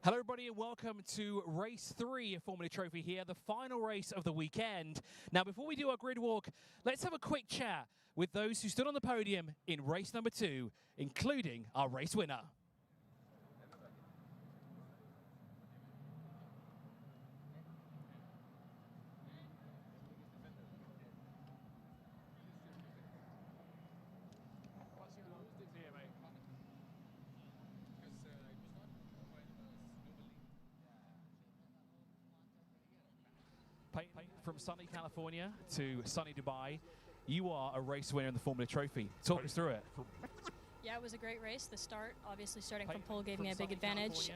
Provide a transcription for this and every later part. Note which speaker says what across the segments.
Speaker 1: Hello everybody and welcome to race 3 of Formula Trophy here, the final race of the weekend. Now before we do our grid walk, let's have a quick chat with those who stood on the podium in race number 2, including our race winner. From sunny California to sunny Dubai, you are a race winner in the Formula Trophy. Talk us through it.
Speaker 2: Yeah, it was a great race. The start, obviously starting from pole, gave me a big advantage.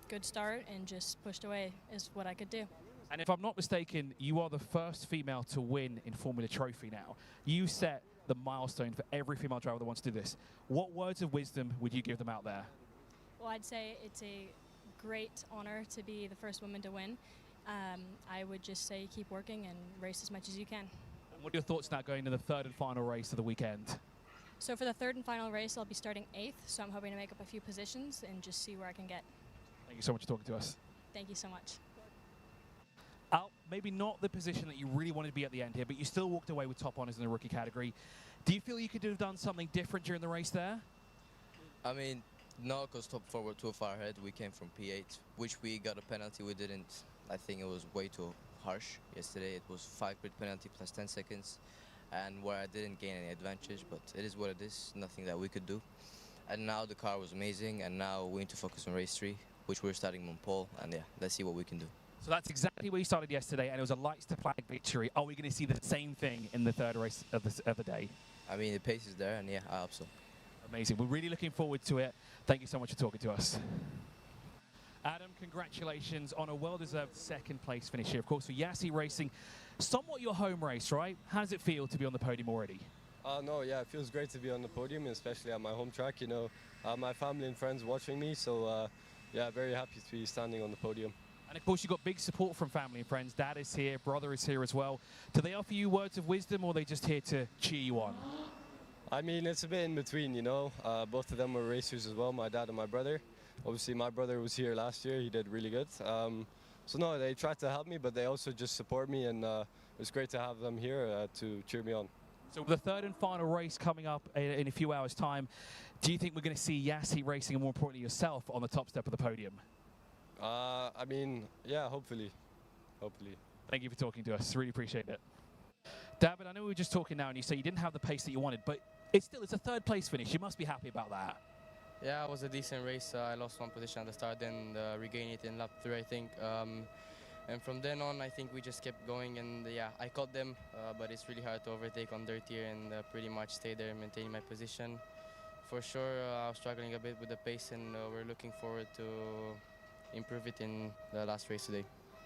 Speaker 2: Good start and just pushed away is what I could do.
Speaker 1: And if I'm not mistaken, you are the first female to win in Formula Trophy now. You set the milestone for every female driver that wants to do this. What words of wisdom would you give them out there?
Speaker 2: Well, I'd say it's a great honor to be the first woman to win. I would just say keep working and race as much as you can.
Speaker 1: And what are your thoughts now going to the third and final race of the weekend?
Speaker 2: So for the third and final race, I'll be starting 8th, so I'm hoping to make up a few positions and just see where I can get.
Speaker 1: Thank you so much for talking to us.
Speaker 2: Thank you so much.
Speaker 1: Al, maybe not the position that you really wanted to be at the end here, but you still walked away with top honors in the rookie category. Do you feel you could have done something different during the race there?
Speaker 3: I mean, no, because top 4 were too far ahead. We came from P8, which we got a penalty. We didn't. I think it was way too harsh yesterday. It was 5 grid penalty plus 10 seconds, and where I didn't gain any advantage, but it is what it is, nothing that we could do. And now the car was amazing, and now we need to focus on race 3, which we're starting on pole, and yeah, let's see what we can do.
Speaker 1: So that's exactly where you started yesterday, and it was a lights to flag victory. Are we going to see the same thing in the third race of the day?
Speaker 3: I mean, the pace is there, and yeah, I hope so.
Speaker 1: Amazing. We're really looking forward to it. Thank you so much for talking to us. Adam, congratulations on a well-deserved second place finish here. Of course, for Yassi Racing, somewhat your home race, right? How does it feel to be on the podium already?
Speaker 4: No, yeah, it feels great to be on the podium, especially at my home track. You know, my family and friends watching me, so yeah, very happy to be standing on the podium.
Speaker 1: And of course, you've got big support from family and friends. Dad is here, brother is here as well. Do they offer you words of wisdom, or are they just here to cheer you on?
Speaker 4: I mean, it's a bit in between, you know. Both of them were racers as well, my dad and my brother. Obviously, my brother was here last year. He did really good. So no, they tried to help me, but they also just support me, and it's great to have them here to cheer me on.
Speaker 1: So the third and final race coming up in a few hours' time, do you think we're going to see Yassi Racing, and more importantly yourself, on the top step of the podium?
Speaker 4: I mean, yeah, hopefully. Hopefully.
Speaker 1: Thank you for talking to us. Really appreciate it. David, I know we were just talking now, and you say you didn't have the pace that you wanted, but it's a third place finish. You must be happy about that.
Speaker 5: Yeah, it was a decent race. I lost 1 position at the start, then regained it in lap 3, I think. And from then on, I think we just kept going, and yeah, I caught them, but it's really hard to overtake on dirt here, and pretty much stay there and maintain my position. For sure, I was struggling a bit with the pace, and we're looking forward to improve it in the last race today.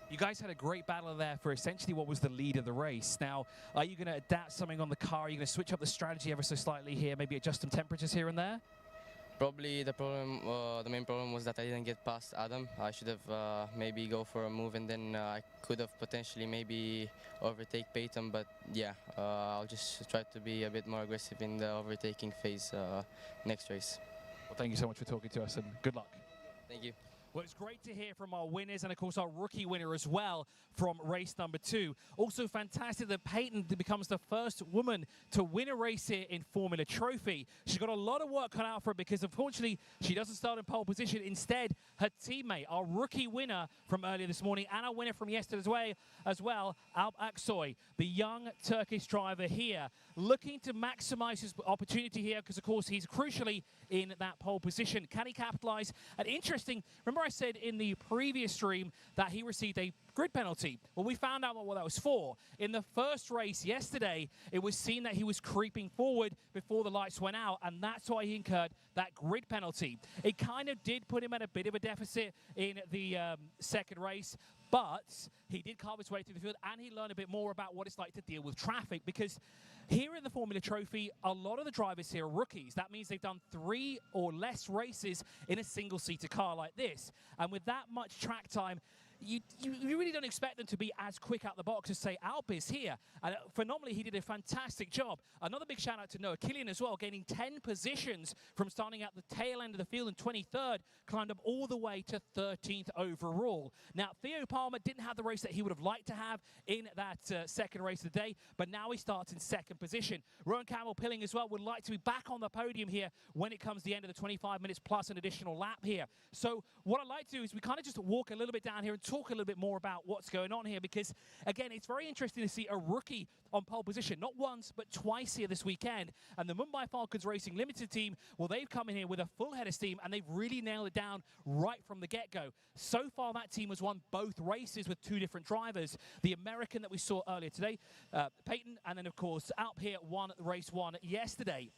Speaker 1: You guys had a great battle there for essentially what was the lead of the race. Now, are you going to adapt something on the car? Are you going to switch up the strategy ever so slightly here, maybe adjust some temperatures here and there?
Speaker 5: Probably the main problem was that I didn't get past Adam. I should have maybe go for a move, and then I could have potentially maybe overtake Peyton, but yeah, I'll just try to be a bit more aggressive in the overtaking phase next race.
Speaker 1: Well, thank you so much for talking to us, and good luck.
Speaker 5: Thank you.
Speaker 1: Well, it's great to hear from our winners and, of course, our rookie winner as well from race number 2. Also fantastic that Peyton becomes the first woman to win a race here in Formula Trophy. She's got a lot of work cut out for her because, unfortunately, she doesn't start in pole position. Instead, her teammate, our rookie winner from earlier this morning and our winner from yesterday as well, Alp Aksoy, the young Turkish driver here, looking to maximize his opportunity here because, of course, he's crucially in that pole position. Can he capitalize? And interesting, remember I said in the previous stream that he received a grid penalty. Well, we found out what that was for. In the first race yesterday, it was seen that he was creeping forward before the lights went out, and that's why he incurred that grid penalty. It kind of did put him at a bit of a deficit in the second race, but he did carve his way through the field, and he learned a bit more about what it's like to deal with traffic, because here in the Formula Trophy, a lot of the drivers here are rookies. That means they've done 3 or less races in a single-seater car like this. And with that much track time, you really don't expect them to be as quick out the box as, say, Alp is here. And phenomenally, he did a fantastic job. Another big shout out to Noah Killian as well, gaining 10 positions from starting at the tail end of the field in 23rd, climbed up all the way to 13th overall. Now, Theo Palmer didn't have the race that he would have liked to have in that second race of the day, but now he starts in second position. Rowan Campbell-Pilling as well would like to be back on the podium here when it comes to the end of the 25 minutes plus an additional lap here. So what I'd like to do is we kind of just walk a little bit down here and talk a little bit more about what's going on here, because again, it's very interesting to see a rookie on pole position, not once but twice here this weekend. And the Mumbai Falcons Racing Limited team, well, they've come in here with a full head of steam and they've really nailed it down right from the get-go. So far, that team has won both races with two different drivers. The American that we saw earlier today, Peyton, and then of course Alp here won race 1 yesterday.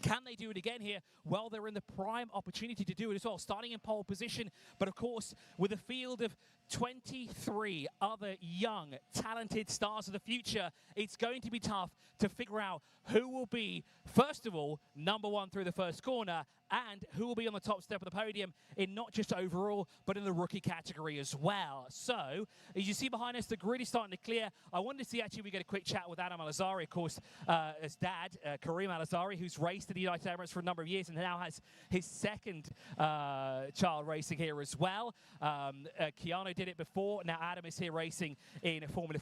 Speaker 1: Can they do it again here? Well, they're in the prime opportunity to do it as well, starting in pole position. But of course, with a field of 23 other young, talented stars of the future, it's going to be tough to figure out who will be, first of all, #1 through the first corner, and who will be on the top step of the podium in not just overall, but in the rookie category as well. So, as you see behind us, the grid is starting to clear. I wanted to see, actually, we get a quick chat with Adam Al-Azhari, of course, his dad, Kareem Al-Azhari, who's raced in the United Emirates for a number of years and now has his second child racing here as well. Keanu did it before. Now Adam is here racing in Formula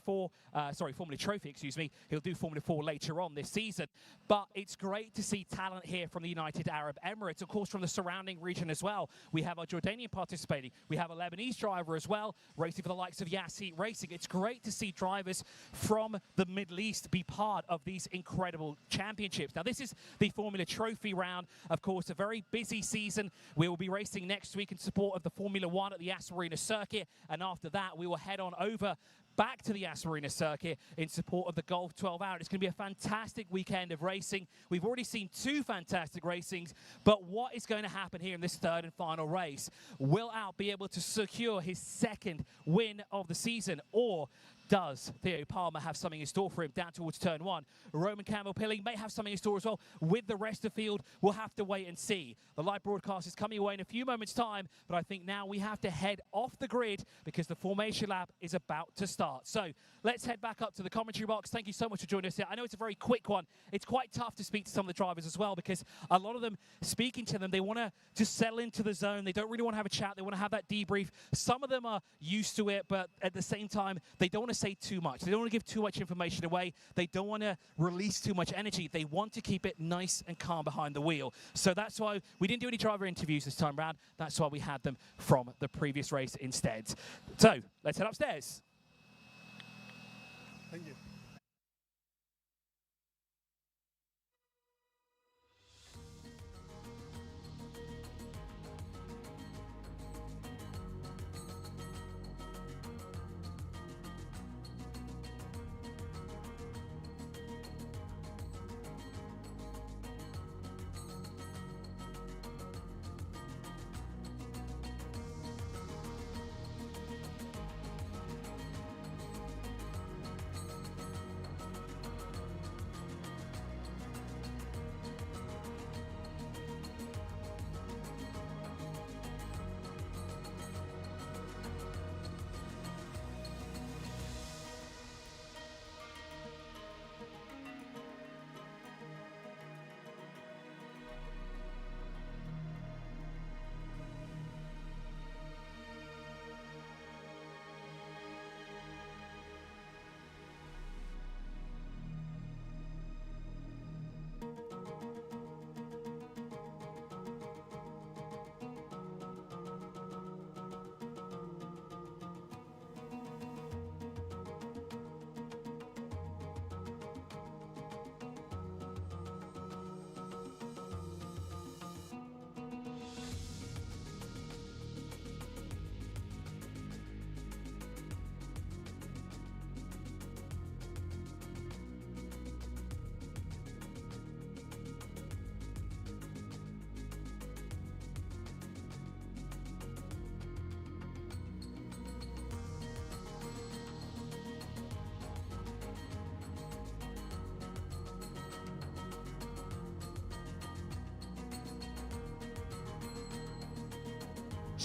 Speaker 1: Trophy, excuse me. He'll do Formula 4 later on this season. But it's great to see talent here from the United Arab Emirates, of course, from the surrounding region as well. We have our Jordanian participating. We have a Lebanese driver as well, racing for the likes of Yassi Racing. It's great to see drivers from the Middle East be part of these incredible championships. Now, this is the Formula Trophy round. Of course, a very busy season. We will be racing next week in support of the Formula 1 at the Yas Marina circuit. And after that, we will head on over back to the Yas Marina circuit in support of the Golf 12 Hour. It's going to be a fantastic weekend of racing. We've already seen two fantastic racings, but what is going to happen here in this third and final race? Will Alp be able to secure his second win of the season, or does Theo Palmer have something in store for him down towards turn 1? Roman Campbell-Pilling may have something in store as well. With the rest of the field, we'll have to wait and see. The live broadcast is coming away in a few moments' time, but I think now we have to head off the grid because the formation lap is about to start. So let's head back up to the commentary box. Thank you so much for joining us here. I know it's a very quick one. It's quite tough to speak to some of the drivers as well, because a lot of them, speaking to them, they want to just settle into the zone. They don't really want to have a chat. They want to have that debrief. Some of them are used to it, but at the same time, they don't want to say too much. They don't want to give too much information away. They don't want to release too much energy. They want to keep it nice and calm behind the wheel. So that's why we didn't do any driver interviews this time around. That's why we had them from the previous race instead. So let's head upstairs.
Speaker 6: Thank you.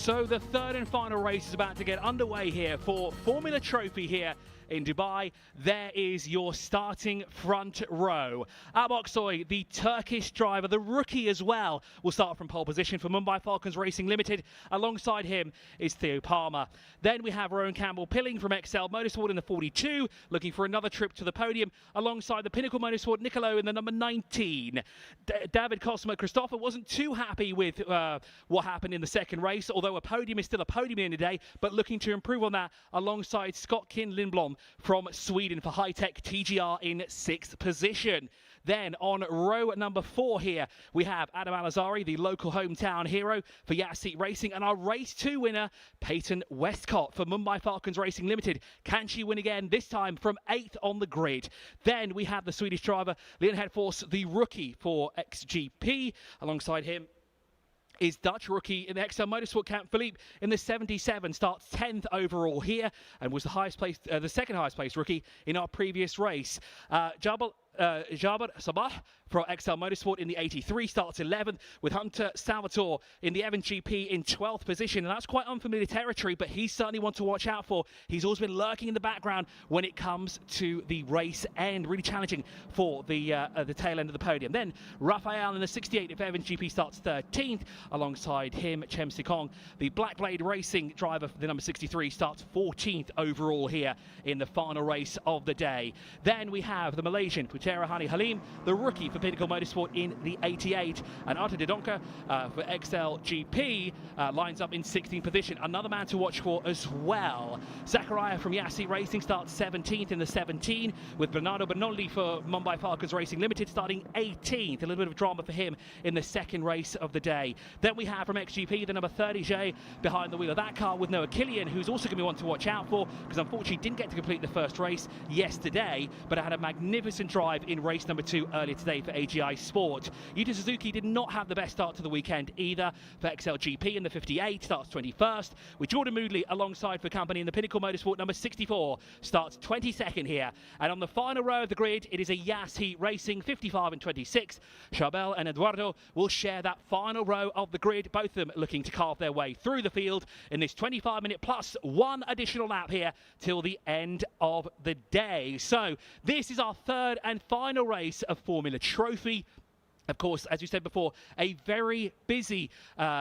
Speaker 1: So the third and final race is about to get underway here for Formula Trophy here in Dubai. There is your starting front row. Alp Aksoy, the Turkish driver, the rookie as well, will start from pole position for Mumbai Falcons Racing Limited. Alongside him is Theo Palmer. Then we have Rowan Campbell-Pilling from XL Motorsport in the 42, looking for another trip to the podium, alongside the Pinnacle Motorsport Nicolo in the number 19. David Cosma Christopher wasn't too happy with what happened in the second race, although a podium is still a podium in the day, but looking to improve on that alongside Scott Kin Lindblom from Sweden for High-Tech TGR in 6th position. Then on row number 4 here, we have Adam Alazari, the local hometown hero for Yasseet Racing, and our race 2 winner, Peyton Westcott for Mumbai Falcons Racing Limited. Can she win again, this time from 8th on the grid? Then we have the Swedish driver, Leon Hedfors, the rookie for XGP. Alongside him is Dutch rookie in the XL Motorsport Camp Philippe in the 77, starts 10th overall here and was the highest placed, the second highest placed rookie in our previous race. Jaber Sabah for XL Motorsport in the 83 starts 11th, with Hunter Salvatore in the Evan GP in 12th position, and that's quite unfamiliar territory, but he's certainly one to watch out for. He's always been lurking in the background when it comes to the race end, really challenging for the tail end of the podium. Then Raphael in the 68 if Evan GP starts 13th, alongside him Chem Sikong, the Black Blade Racing driver for the number 63, starts 14th overall here in the final race of the day. Then we have the Malaysian Putera Hani Halim, the rookie for Pinnacle Motorsport in the 88, and Arta Didonka for XLGP lines up in 16th position. Another man to watch for as well. Zachariah from Yasseet Racing starts 17th in the 17, with Bernardo Bernoulli for Mumbai Falcons Racing Limited starting 18th. A little bit of drama for him in the second race of the day. Then we have from XGP the number 30 Jay behind the wheel of that car with Noah Killian, who's also going to be one to watch out for, because unfortunately didn't get to complete the first race yesterday, but had a magnificent drive in race number 2 earlier today for AGI Sport. Yuta Suzuki did not have the best start to the weekend either for XLGP in the 58, starts 21st, with Jordan Moodley alongside for company in the Pinnacle Motorsport number 64, starts 22nd here. And on the final row of the grid, it is a Yasseet Racing 55 and 26. Charbel and Eduardo will share that final row of the grid, both of them looking to carve their way through the field in this 25-minute plus 1 additional lap here till the end of the day. So this is our third and final race of Formula Trophy. Of course, as you said before, a very busy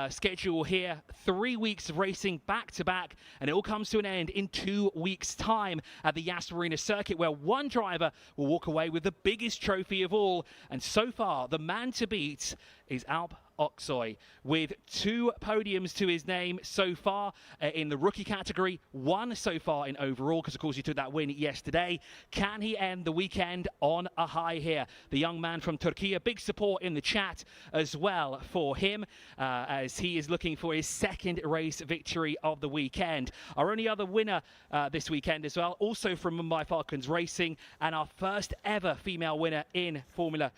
Speaker 1: schedule here. 3 weeks of racing back-to-back, and it all comes to an end in 2 weeks' time at the Yas Marina circuit, where one driver will walk away with the biggest trophy of all. And so far, the man to beat is Alp Aksoy, with 2 podiums to his name so far in the rookie category, 1 so far in overall, because of course he took that win yesterday. Can he end the weekend on a high here? The young man from Turkey, big support in the chat as well for him, as he is looking for his second race victory of the weekend. Our only other winner this weekend as well, also from Mumbai Falcons Racing, and our first ever female winner in Formula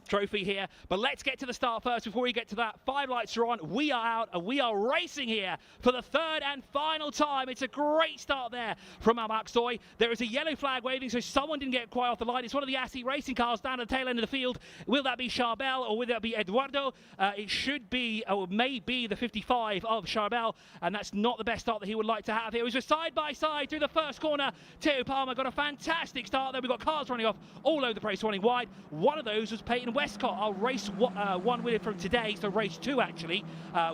Speaker 1: Trophy here. But let's get to the start first before we get to that. 5 lights are on, we are out, and we are racing here for the third and final time. It's a great start there from Alp Aksoy. There is a yellow flag waving, so someone didn't get quite off the line. It's one of the Yasseet Racing cars down at the tail end of the field. Will that be Charbel or will that be Eduardo? It should be, or may be, the 55 of Charbel, and that's not the best start that he would like to have here. It was just side by side through the first corner. Theo Palmer got a fantastic start there. We've got cars running off all over the place, running wide. One of those was Peyton Westcott, our race 1 winner from today, so race 2 actually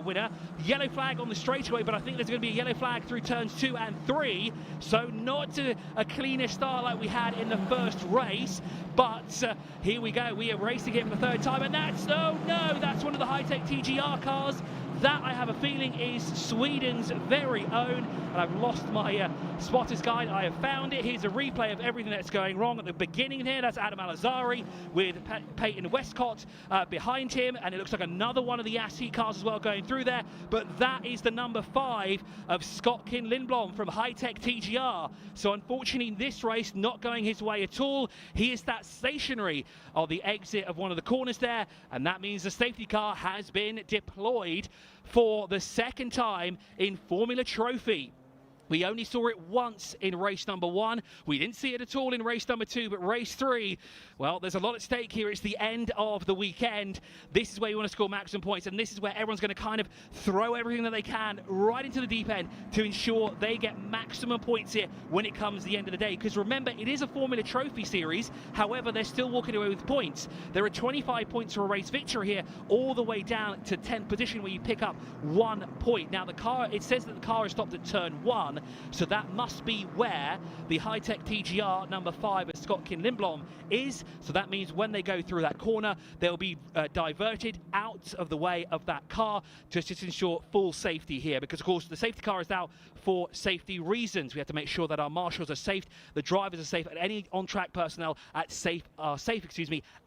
Speaker 1: winner. Yellow flag on the straightaway, but I think there's going to be a yellow flag through turns 2 and 3, so not a cleaner start like we had in the first race. But here we go, we are racing it for the third time, and that's, oh no, that's one of the High-Tech TGR cars. That, I have a feeling, is Sweden's very own. And I've lost my spotter's guide. I have found it. Here's a replay of everything that's going wrong at the beginning here. That's Adam Alazari with Peyton Westcott behind him. And it looks like another one of the Yasseet cars as well going through there. But that is the number 5 of Scott Kin Lindblom from High-Tech TGR. So unfortunately, in this race, not going his way at all. He is that stationary of the exit of one of the corners there. And that means the safety car has been deployed for the second time in Formula Trophy. We only saw it once in race number 1. We didn't see it at all in race number 2, but race 3, well, there's a lot at stake here. It's the end of the weekend. This is where you want to score maximum points, and this is where everyone's going to kind of throw everything that they can right into the deep end to ensure they get maximum points here when it comes to the end of the day. Because remember, it is a Formula Trophy series. However, they're still walking away with points. There are 25 points for a race victory here, all the way down to 10th position where you pick up 1 point. Now, the car, it says that the car is stopped at turn 1. So that must be where the high-tech TGR number 5 at Scott Lindblom is. So that means when they go through that corner, they'll be diverted out of the way of that car just to ensure full safety here. Because, of course, the safety car is out for safety reasons. We have to make sure that our marshals are safe, the drivers are safe, and any on-track personnel are safe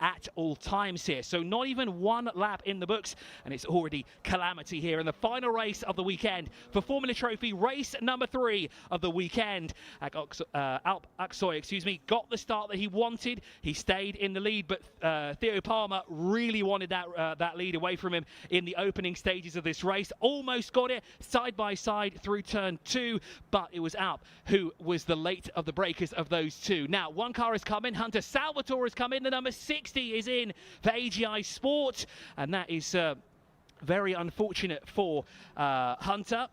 Speaker 1: at all times here. So not even 1 lap in the books, and it's already calamity here in the final race of the weekend for Formula Trophy, race number 3 of the weekend. Alp Aksoy, got the start that he wanted. He stayed in the lead, but Theo Palmer really wanted that lead away from him in the opening stages of this race. Almost got it side by side through turn 2, but it was Alp who was the late of the breakers of those two. Now, 1 car has come in. Hunter Salvatore has come in. The number 60 is in for AGI Sport, and that is very unfortunate for Hunter.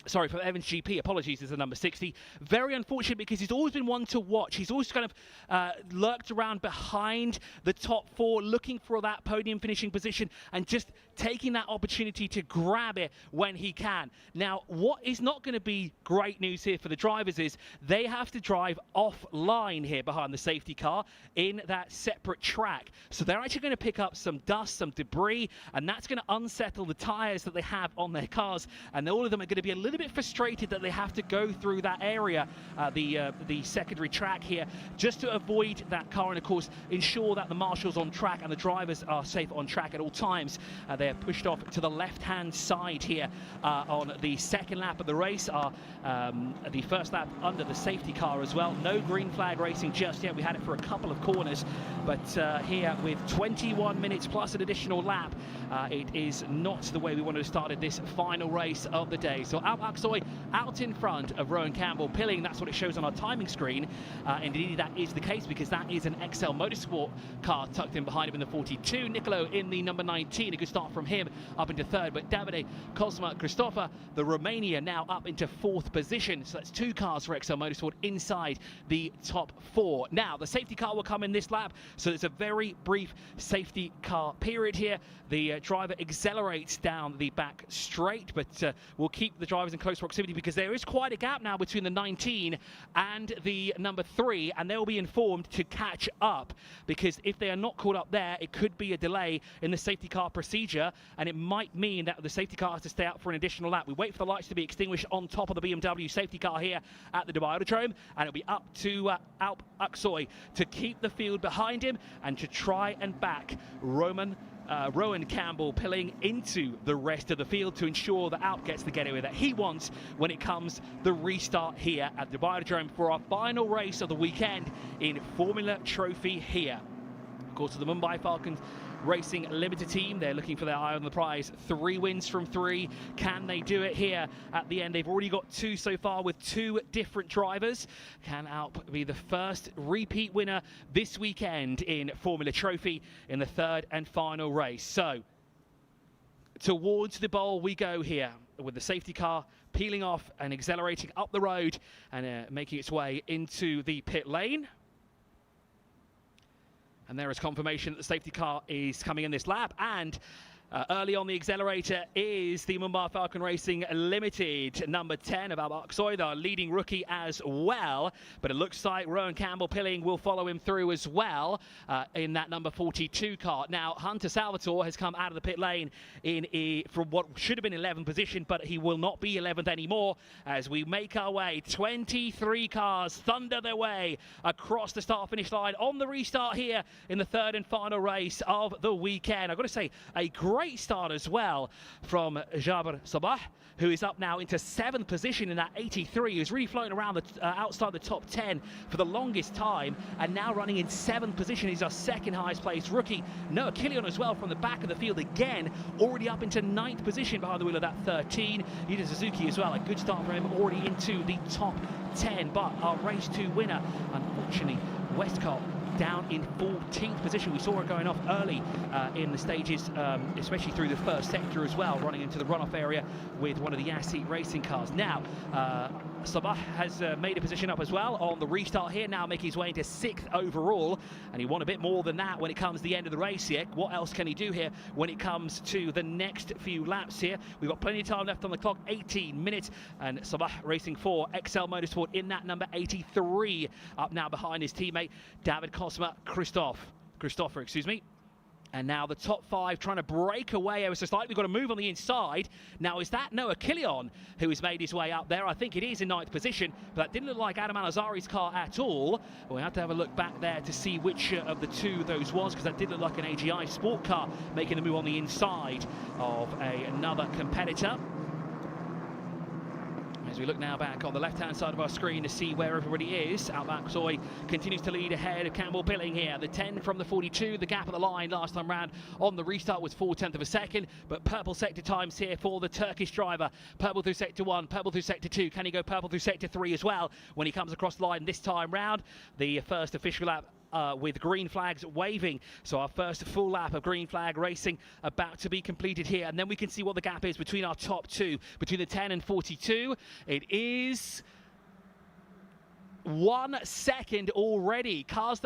Speaker 1: Sorry, for Evans GP, apologies, is the number 60. Very unfortunate because he's always been one to watch. He's always kind of lurked around behind the top 4, looking for that podium finishing position and just taking that opportunity to grab it when he can. Now, what is not going to be great news here for the drivers is they have to drive offline here behind the safety car in that separate track. So they're actually going to pick up some dust, some debris, and that's going to unsettle the tyres that they have on their cars. And all of them are going to be a little bit frustrated that they have to go through that area, the secondary track here, just to avoid that car and, of course, ensure that the marshals on track and the drivers are safe on track at all times. They're pushed off to the left-hand side here on the second lap of the race. The first lap under the safety car as well. No green flag racing just yet. We had it for a couple of corners, but here with 21 minutes plus an additional lap, it is not the way we wanted to start this final race of the day. So Alp Aksoy out in front of Rowan Campbell Pilling. That's what it shows on our timing screen. Indeed, that is the case because that is an XL Motorsport car tucked in behind him in the 42. Nicolo in the number 19. A good start from him up into 3rd, but Davide Cosma Christopher, the Romania, now up into 4th position. So that's 2 cars for XL Motorsport inside the top 4. Now, the safety car will come in this lap, so there's a very brief safety car period here. The driver accelerates down the back straight, but we'll keep the drivers in close proximity because there is quite a gap now between the 19 and the number 3, and they'll be informed to catch up because if they are not caught up there, it could be a delay in the safety car procedure, and it might mean that the safety car has to stay out for an additional lap. We wait for the lights to be extinguished on top of the BMW safety car here at the Dubai Autodrome, and it'll be up to Alp Aksoy to keep the field behind him and to try and back Rowan Campbell Pilling into the rest of the field to ensure that Alp gets the getaway that he wants when it comes the restart here at the Dubai Autodrome for our final race of the weekend in Formula Trophy here. Of course, the Mumbai Falcons Racing Limited team, they're looking for their eye on the prize. 3 wins from 3. Can they do it here at the end? They've already got 2 so far with 2 different drivers. Can Alp be the first repeat winner this weekend in Formula Trophy in the 3rd and final race? So, towards the bowl we go here with the safety car peeling off and accelerating up the road and making its way into the pit lane. And there is confirmation that the safety car is coming in this lap. And early on the accelerator is the Mumbai Falcon Racing Limited, number 10 of Alp Aksoy, the leading rookie as well. But it looks like Rowan Campbell Pilling will follow him through as well in that number 42 car. Now, Hunter Salvatore has come out of the pit lane from what should have been 11th position, but he will not be 11th anymore as we make our way. 23 cars thunder their way across the start-finish line on the restart here in the 3rd and final race of the weekend. I've got to say, a great great start as well from Jabir Sabah, who is up now into 7th position in that 83. He's really floating around outside the top 10 for the longest time, and now running in 7th position. He's our second highest placed rookie. Noah Killian as well from the back of the field again, already up into 9th position behind the wheel of that 13. Yuta Suzuki as well, a good start for him, already into the top 10. But our race 2 winner, unfortunately, Westcott, down in 14th position. We saw it going off early in the stages, especially through the first sector as well, running into the runoff area with one of the Yassi racing cars. Now, Sabah has made a position up as well on the restart here, now making his way into 6th overall, and he won a bit more than that when it comes to the end of the race here. What else can he do here when it comes to the next few laps here? We've got plenty of time left on the clock, 18 minutes, and Sabah racing for XL Motorsport in that number 83, up now behind his teammate David Christopher, excuse me. And now the top 5 trying to break away ever so slightly. We've got to move on the inside. Now, is that Noah Killian who has made his way up there? I think it is in 9th position, but that didn't look like Adam Al-Azhari's car at all. We have to have a look back there to see which of the two those was, because that did look like an AGI sport car making the move on the inside of another competitor. As we look now back on the left-hand side of our screen to see where everybody is, Alp Aksoy continues to lead ahead of Campbell Pilling here. The 10 from the 42, the gap at the line last time round on the restart was 4/10 of a second, but purple sector times here for the Turkish driver. Purple through sector 1, purple through sector 2. Can he go purple through sector 3 as well when he comes across the line this time round? The first official lap with green flags waving. So our first full lap of green flag racing about to be completed here. And then we can see what the gap is between our top 2, between the 10 and 42. It is 1 second already. Car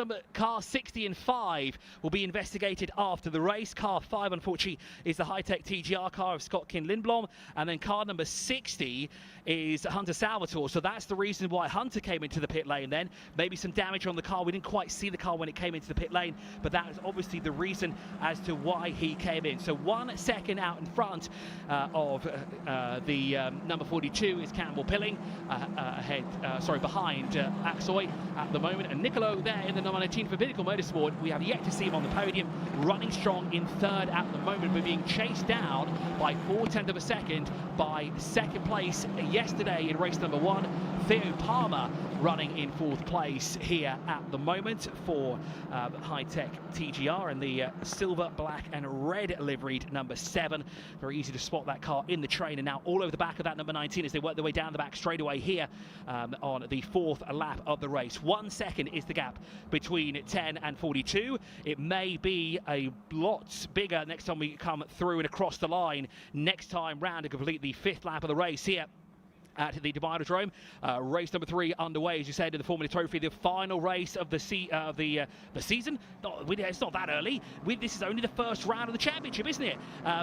Speaker 1: 60 and 5 will be investigated after the race. Car 5, unfortunately, is the high-tech TGR car of Scott Kin Lindblom, and then car number 60 is Hunter Salvatore. So that's the reason why Hunter came into the pit lane then. Maybe some damage on the car. We didn't quite see the car when it came into the pit lane, but that is obviously the reason as to why he came in. So 1 second out in front of the number 42 is Campbell Pilling, behind Aksoy at the moment, and Nicolo there in the number 19 for Pinnacle Motorsport. We have yet to see him on the podium, running strong in 3rd at the moment, but being chased down by 4/10 of a second by 2nd place yesterday in race number 1. Theo Palmer running in 4th place here at the moment for high-tech TGR and the silver, black and red liveried number 7. Very easy to spot that car in the train, and now all over the back of that number 19 as they work their way down the back straightaway here on the 4th lap of the race. 1 second is the gap between 10 and 42. It may be a lot bigger next time we come through and across the line next time round to complete the 5th lap of the race here at the Dubai Autodrome. Race number 3 underway, as you said, in the Formula Trophy, the final race of the season. It's not that early. This is only the first round of the championship, isn't it?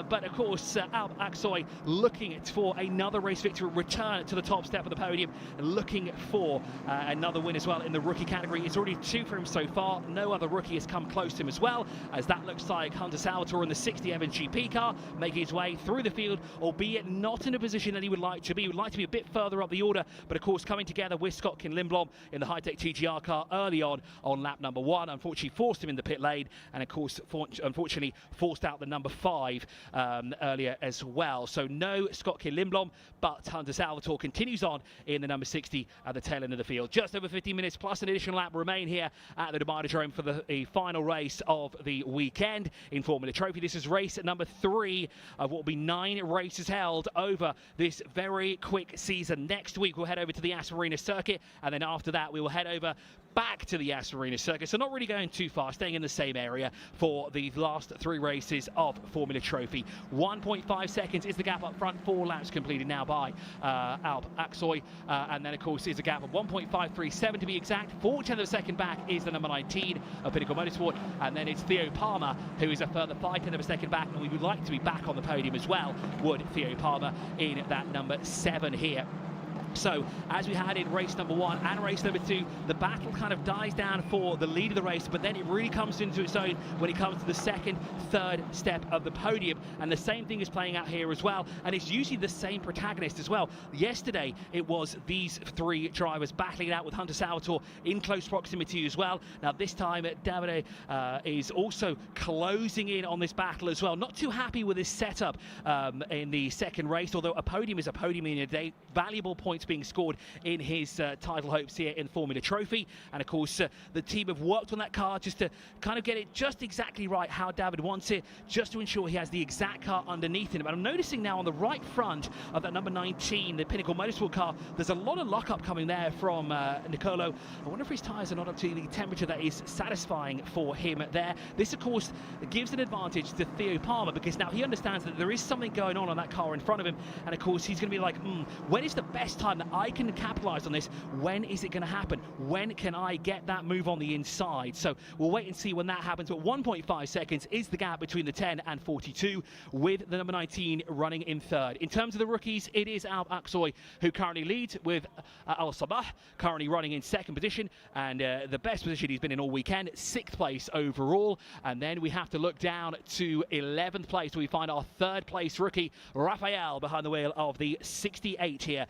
Speaker 1: But of course, Alp Aksoy looking for another race victory, return to the top step of the podium, looking for another win as well in the rookie category. It's already 2 for him so far. No other rookie has come close to him as well, as that looks like Hunter Salvatore in the 60 Evans GP car, making his way through the field, albeit not in a position that he would like to be. He would like to be a bit further up the order, but of course coming together with Scott Kin Lindblom in the high-tech TGR car early on lap number 1, unfortunately forced him in the pit lane, and of course unfortunately forced out the number 5 earlier as well. So no Scott Kin Lindblom, but Hunter Salvatore continues on in the number 60 at the tail end of the field. Just over 15 minutes plus an additional lap remain here at the Dubai Autodrome for the final race of the weekend in Formula Trophy. This is race number 3 of what will be 9 races held over this very quick season. Next week we'll head over to the Yas Marina circuit, and then after that we will head over back to the Yas Marina circuit. So not really going too far, staying in the same area for the last 3 races of Formula Trophy. 1.5 seconds is the gap up front, 4 laps completed now by Alp Aksoy, and then of course is a gap of 1.537 to be exact. 4/10 of a second back is the number 19 of Pinnacle Motorsport, and then it's Theo Palmer who is a further 5/10 of a second back, and we would like to be back on the podium as well, would Theo Palmer in that number 7 here. So as we had in race number 1 and race number 2, the battle kind of dies down for the lead of the race, but then it really comes into its own when it comes to the second, third step of the podium. And the same thing is playing out here as well. And it's usually the same protagonist as well. Yesterday, it was these 3 drivers battling it out with Hunter Salvatore in close proximity as well. Now this time, Davide is also closing in on this battle as well. Not too happy with his setup in the second race, although a podium is a podium in a day. Valuable points being scored in his title hopes here in the Formula Trophy. And of course, the team have worked on that car just to kind of get it just exactly right how David wants it, just to ensure he has the exact car underneath him. But I'm noticing now on the right front of that number 19, the Pinnacle Motorsport car, there's a lot of lockup coming there from Nicolo. I wonder if his tyres are not up to the temperature that is satisfying for him there. This, of course, gives an advantage to Theo Palmer, because now he understands that there is something going on that car in front of him. And of course, he's going to be like, when is the best time that I can capitalize on this? When is it going to happen? When can I get that move on the inside? So we'll wait and see when that happens. But 1.5 seconds is the gap between the 10 and 42, with the number 19 running in third. In terms of the rookies, it is Al Aksoy who currently leads, with Al Sabah currently running in second position, and the best position he's been in all weekend, 6th place overall. And then we have to look down to 11th place, where we find our 3rd place rookie, Rafael, behind the wheel of the 68 here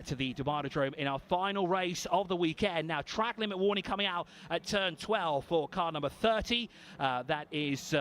Speaker 1: to the Autodrome in our final race of the weekend. Now, track limit warning coming out at turn 12 for car number 30. That is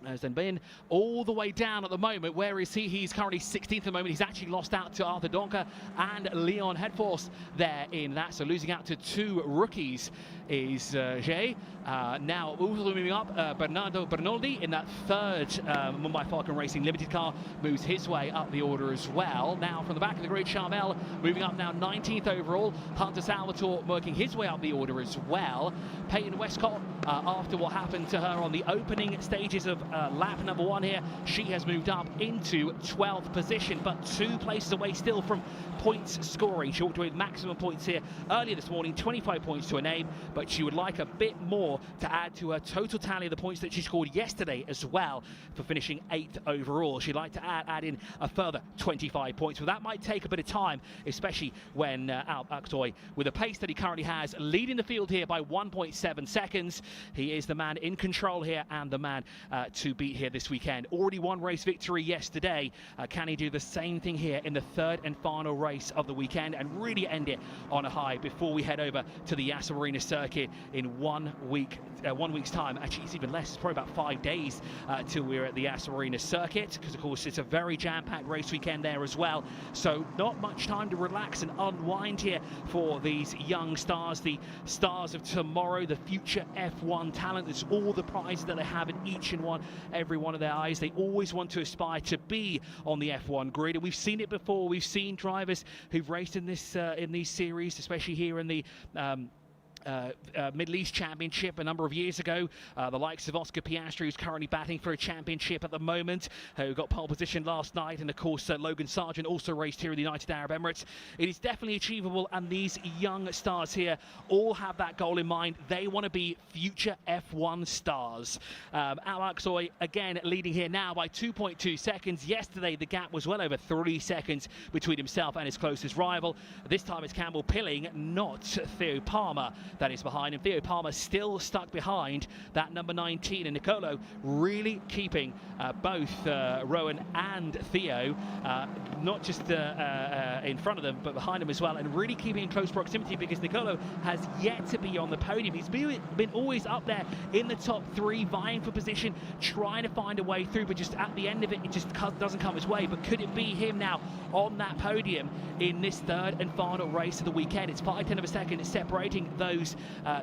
Speaker 1: has then been all the way down at the moment. Where is he? He's currently 16th at the moment. He's actually lost out to Arthur Donker and Leon Headforce there in that. So losing out to 2 rookies is Jay. Now also moving up, Bernardo Bernoldi in that 3rd Mumbai Falcon Racing Limited car moves his way up the order as well. Now from the back of the grid, Charmel moving up now 19th overall. Hunter Salvatore working his way up the order as well. Peyton Westcott, after what happened to her on the opening stages of lap number 1 here, she has moved up into 12th position, but 2 places away still from points scoring. She walked away with maximum points here earlier this morning, 25 points to her name, but she would like a bit more to add to her total tally of the points that she scored yesterday as well, for finishing 8th overall. She'd like to add in a further 25 points, but that might take a bit of time, especially when Al Aksoy, with the pace that he currently has, leading the field here by 1.7 seconds. He is the man in control here and the man to beat here this weekend. Already won race victory yesterday. Can he do the same thing here in the 3rd and final race of the weekend and really end it on a high before we head over to the Yas Arena circuit in 1 week's time? Actually, it's even less. It's probably about 5 days till we're at the Yas Arena circuit, because of course it's a very jam-packed race weekend there as well. So not much time to relax and unwind here for these young stars, the stars of tomorrow, the future F1 talent. There's all the prizes that they have in each and every one of their eyes. They always want to aspire to be on the F1 grid, and we've seen it before. We've seen drivers who've raced in these series, especially here in the Middle East Championship a number of years ago. The likes of Oscar Piastri, who's currently batting for a championship at the moment, who got pole position last night, and of course Logan Sargent also raced here in the United Arab Emirates. It is definitely achievable, and these young stars here all have that goal in mind. They want to be future F1 stars. Al Aksoy again leading here now by 2.2 seconds. Yesterday the gap was well over 3 seconds between himself and his closest rival. This time it's Campbell Pilling, not Theo Palmer, that is behind him. Theo Palmer still stuck behind that number 19, and Nicolo really keeping both Rowan and Theo not just in front of them, but behind them as well, and really keeping in close proximity, because Nicolo has yet to be on the podium. He's been always up there in the top 3, vying for position, trying to find a way through, but just at the end of it, it just doesn't come his way. But could it be him now on that podium in this 3rd and final race of the weekend? It's 5/10 of a second separating those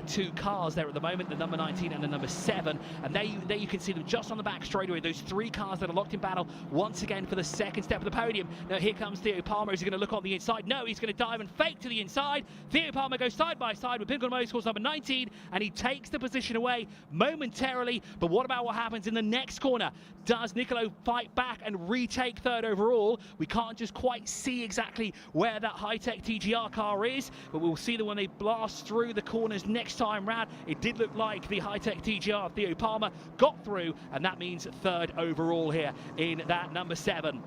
Speaker 1: 2 cars there at the moment, the number 19 and the number 7. And there you can see them just on the back straightaway, those 3 cars that are locked in battle once again for the 2nd step of the podium. Now here comes Theo Palmer. Is he going to look on the inside? No, he's going to dive and fake to the inside. Theo Palmer goes side by side with Pinnacle Motorsports number 19, and he takes the position away momentarily. But what about what happens in the next corner? Does Nicolo fight back and retake 3rd overall? We can't just quite see exactly where that high-tech TGR car is, but we'll see that when they blast through the corners next time round. It did look like the high-tech TGR Theo Palmer got through, and that means 3rd overall here in that number 7.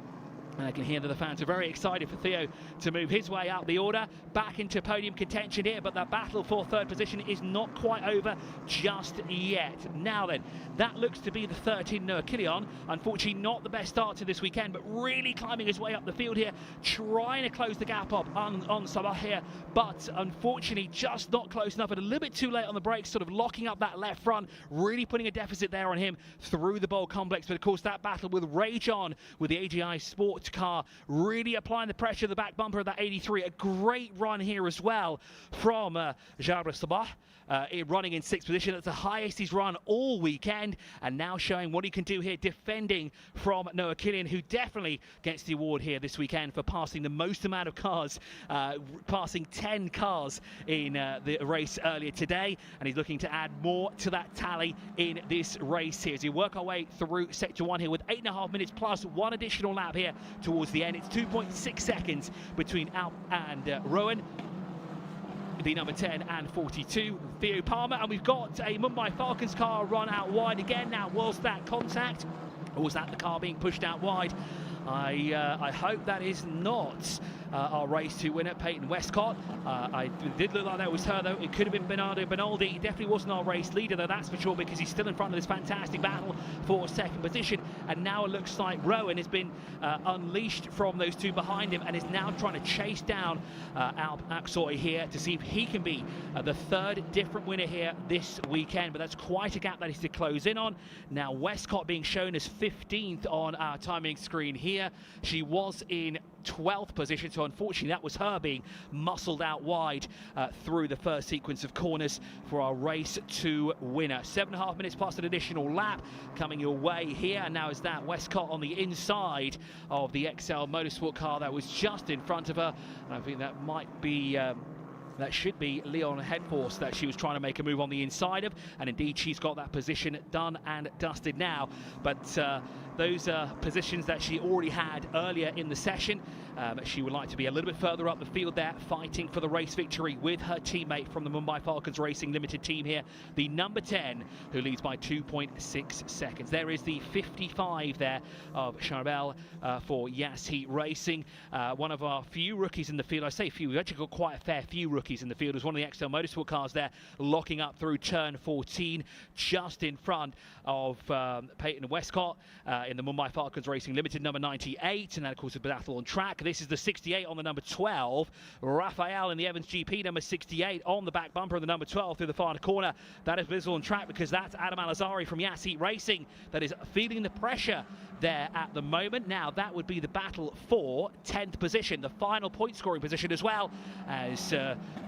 Speaker 1: And I can hear that the fans are very excited for Theo to move his way up the order, back into podium contention here, but that battle for third position is not quite over just yet. Now then, that looks to be the 13 Noah Kilian. Unfortunately, not the best start to this weekend, but really climbing his way up the field here, trying to close the gap up on Sabah here, but unfortunately just not close enough and a little bit too late on the brakes, sort of locking up that left front, really putting a deficit there on him through the bowl complex. But of course, that battle will rage on with the AGI Sports car really applying the pressure to the back bumper of that 83. A great run here as well from Jabra Sabah. Running in 6th position. That's the highest he's run all weekend, and now showing what he can do here, defending from Noah Kilian, who definitely gets the award here this weekend for passing the most amount of cars, passing 10 cars in the race earlier today, and he's looking to add more to that tally in this race here as we work our way through sector 1 here with 8.5 minutes plus one additional lap here towards the end. It's 2.6 seconds between Alp and Rowan, the number 10 and 42, Theo Palmer, and we've got a Mumbai Falcons car run out wide again. Now, was that contact, or was that the car being pushed out wide? I hope that is not our race 2 winner, Peyton Westcott. It did look like that was her, though. It could have been Bernardo Benaldi. He definitely wasn't our race leader, though, that's for sure, because he's still in front of this fantastic battle for second position. And now it looks like Rowan has been unleashed from those two behind him and is now trying to chase down Alp Aksoy here to see if he can be the third different winner here this weekend. But that's quite a gap that he's to close in on. Now, Westcott being shown as 15th on our timing screen here. She was in 12th position, so unfortunately that was her being muscled out wide through the first sequence of corners for our race 2 winner. 7.5 minutes plus an additional lap coming your way here, and now is that Westcott on the inside of the XL Motorsport car that was just in front of her, and I think that might be that should be Leon Headforce that she was trying to make a move on the inside of, and indeed she's got that position done and dusted now. But those are positions that she already had earlier in the session. She would like to be a little bit further up the field there, fighting for the race victory with her teammate from the Mumbai Falcons Racing Limited team here, the number 10, who leads by 2.6 seconds. There is the 55 there of Charbel for Yas Heat Racing, one of our few rookies in the field. I say few, we've actually got quite a fair few rookies in the field. As one of the XL Motorsport cars there, locking up through turn 14, just in front of Peyton Westcott in the Mumbai Falcons Racing Limited number 98, and then of course a battle on track. This is the 68 on the number 12. Raphael in the Evans GP number 68 on the back bumper of the number 12 through the far corner. That is visible on track because that's Adam Al-Azhari from Yas Heat Racing that is feeling the pressure there at the moment. Now that would be the battle for 10th position, the final point scoring position as well, as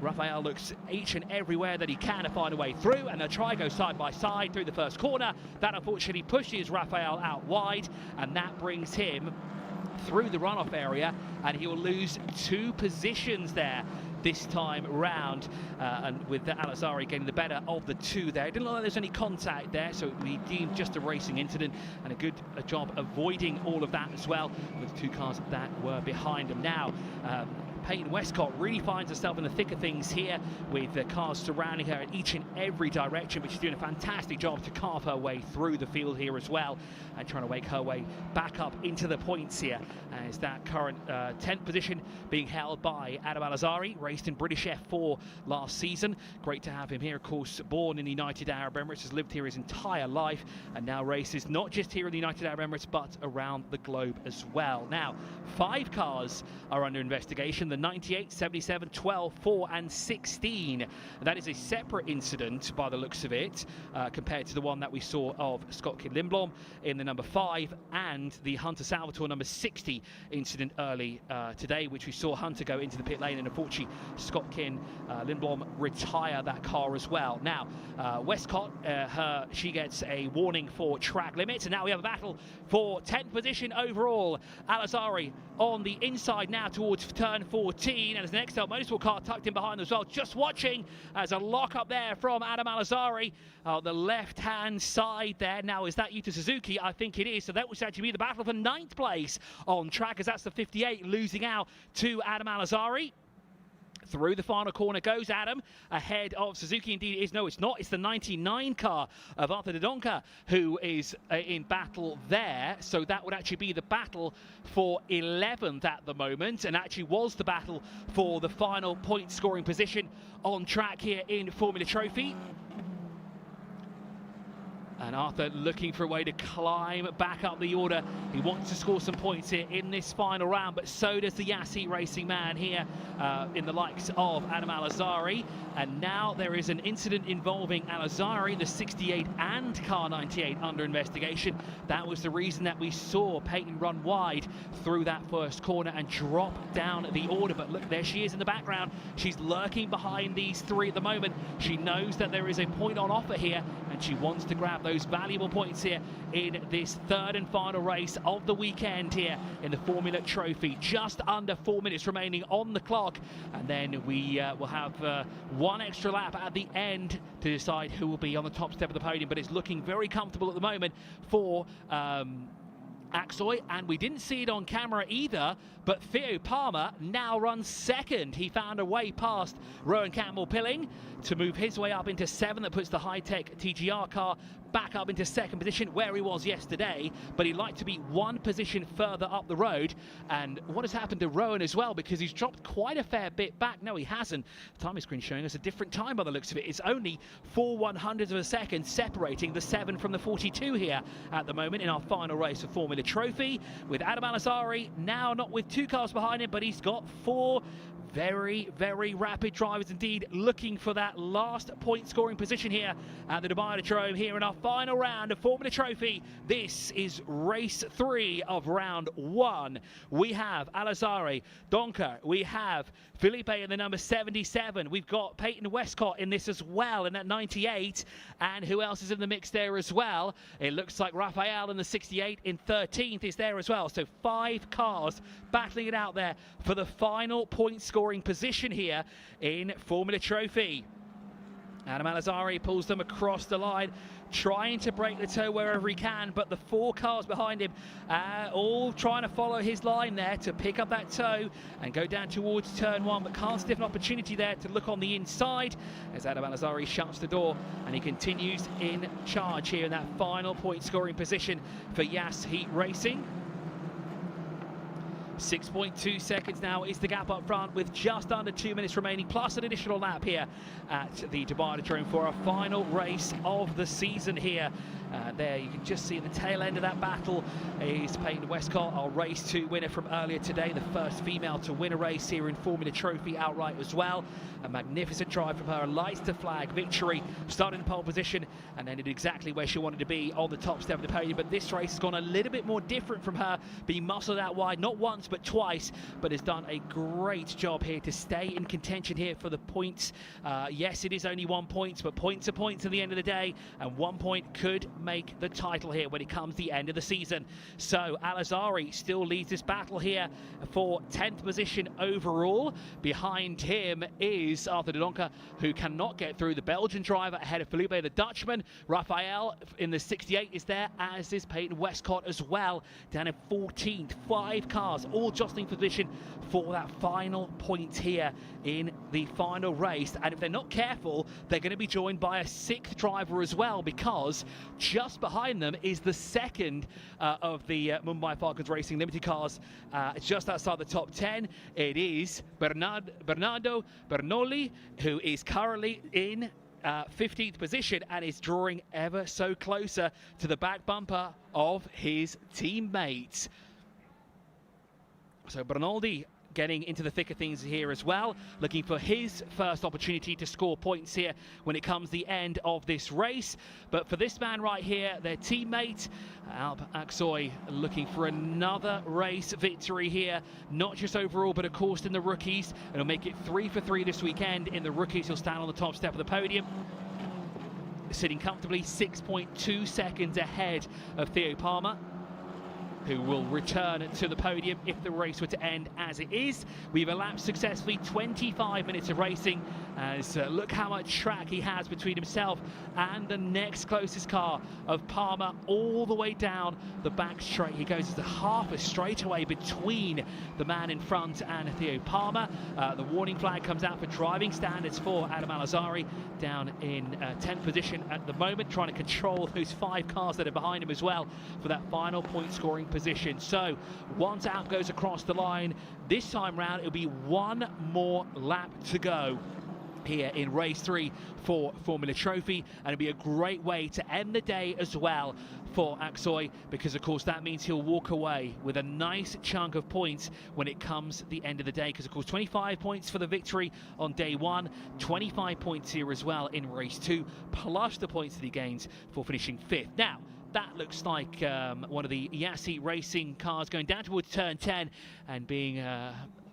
Speaker 1: Raphael looks each and everywhere that he can to find a way through, and they'll try go side by side through the first corner. That unfortunately pushes Raphael out wide, and that brings him through the runoff area, and he will lose 2 positions there this time round, and with Al-Azhari getting the better of the 2 there. It didn't look like there's any contact there, so it would be deemed just a racing incident, and a good job avoiding all of that as well with 2 cars that were behind him. Now Peyton Westcott really finds herself in the thick of things here with the cars surrounding her in each and every direction, but she's doing a fantastic job to carve her way through the field here as well, and trying to make her way back up into the points here, as that current 10th position being held by Adam Al-Azhari, raced in British F4 last season. Great to have him here, of course, born in the United Arab Emirates, has lived here his entire life, and now races not just here in the United Arab Emirates, but around the globe as well. Now, 5 cars are under investigation. The 98, 77, 12, 4 and 16. That is a separate incident by the looks of it, compared to the one that we saw of Scott Kidd Lindblom in the number 5 and the Hunter Salvatore number 60 incident early today, which we saw Hunter go into the pit lane, and unfortunately Scott Kidd Lindblom retire that car as well. Now Westcott, she gets a warning for track limits, and now we have a battle for 10th position overall. Al-Azhari on the inside now towards turn 14, and there's an XL Motorsport car tucked in behind as well. Just watching as a lock up there from Adam Al-Azhari on the left hand side there. Now, is that Yuta Suzuki? I think it is. So that will actually be the battle for 9th place on track, as that's the 58 losing out to Adam Al-Azhari. Through the final corner goes Adam, ahead of Suzuki. Indeed it is. No, it's not. It's the 99 car of Autodrome who is in battle there. So that would actually be the battle for 11th at the moment, and actually was the battle for the final point scoring position on track here in Formula Trophy. And Arthur looking for a way to climb back up the order. He wants to score some points here in this final round, but so does the Yassi Racing man here in the likes of Adam Al-Azhari. And now there is an incident involving Al-Azhari, the 68 and car 98 under investigation. That was the reason that we saw Peyton run wide through that first corner and drop down the order. But look, there she is in the background. She's lurking behind these three at the moment. She knows that there is a point on offer here, and she wants to grab those valuable points here in this third and final race of the weekend here in the Formula Trophy. Just under 4 minutes remaining on the clock, and then we will have one extra lap at the end to decide who will be on the top step of the podium. But it's looking very comfortable at the moment for Aksoy, and we didn't see it on camera either, but Theo Palmer now runs second. He found a way past Rowan Campbell-Pilling to move his way up into 7th. That puts the high-tech TGR car back up into 2nd position where he was yesterday, but he'd like to be one position further up the road. And what has happened to Rowan as well, because he's dropped quite a fair bit back. No, he hasn't. The timing screen showing us a different time by the looks of it. It's only 4/100ths of a second separating the 7 from the 42 here at the moment in our final race of Formula Trophy, with Adam Al-Azhari now not with 2 cars behind him, but he's got 4 very, very rapid drivers indeed, looking for that last point scoring position here at the Dubai Autodrome here in our final round of Formula Trophy. This is race 3 of round 1. We have Al-Azhari, Donker, we have Felipe in the number 77. We've got Peyton Westcott in this as well in that 98. And who else is in the mix there as well? It looks like Raphael in the 68 in 13th is there as well. So 5 cars battling it out there for the final point scoring position here in Formula Trophy. Adam Al-Azhari pulls them across the line, trying to break the toe wherever he can, but the 4 cars behind him all trying to follow his line there to pick up that toe and go down towards turn 1, but can't sniff an opportunity there to look on the inside as Adam Al-Azhari shuts the door, and he continues in charge here in that final point scoring position for Yas Heat Racing. 6.2 seconds now is the gap up front, with just under 2 minutes remaining, plus an additional lap here at the Dubai Autodrome for our final race of the season here. There you can just see the tail end of that battle is Peyton Westcott, our race 2 winner from earlier today, the first female to win a race here in Formula Trophy outright as well. A magnificent drive from her, a lights to flag victory, started in pole position and ended exactly where she wanted to be on the top step of the podium. But this race has gone a little bit more different from her, being muscled out wide, not once but twice, but has done a great job here to stay in contention here for the points. Yes, it is only 1 point, but points are points at the end of the day, and 1 point could make the title here when it comes the end of the season. So Al-Azhari still leads this battle here for 10th position overall. Behind him is Arthur de Donker, who cannot get through. The Belgian driver ahead of Felipe the Dutchman. Raphael in the 68 is there, as is Peyton Westcott as well, down in 14th. 5 cars all jostling for position for that final point here in the final race. And if they're not careful, they're going to be joined by a 6th driver as well, because just behind them is the 2nd of the Mumbai Falcons Racing Limited cars, just outside the top 10. It is Bernardo Bernoulli, who is currently in 15th position and is drawing ever so closer to the back bumper of his teammates. So Bernaldi getting into the thick of things here as well, looking for his first opportunity to score points here when it comes the end of this race. But for this man right here, their teammate, Alp Aksoy, looking for another race victory here, not just overall, but of course in the rookies. It'll make it 3 for 3 this weekend. In the rookies, he'll stand on the top step of the podium, sitting comfortably 6.2 seconds ahead of Theo Palmer, who will return to the podium if the race were to end as it is. We've elapsed successfully 25 minutes of racing, as look how much track he has between himself and the next closest car of Palmer, all the way down the back straight. He goes as a half a straightaway between the man in front and Theo Palmer. The warning flag comes out for driving standards for Adam Al-Azhari, down in 10th position at the moment, trying to control those 5 cars that are behind him as well for that final point scoring position. So once Alp goes across the line, this time round it'll be one more lap to go here in race 3 for Formula Trophy, and it'll be a great way to end the day as well for Aksoy, because of course that means he'll walk away with a nice chunk of points when it comes at the end of the day, because of course 25 points for the victory on day 1, 25 points here as well in race 2, plus the points that he gains for finishing 5th. Now that looks like one of the Yassi Racing cars going down towards turn 10 and being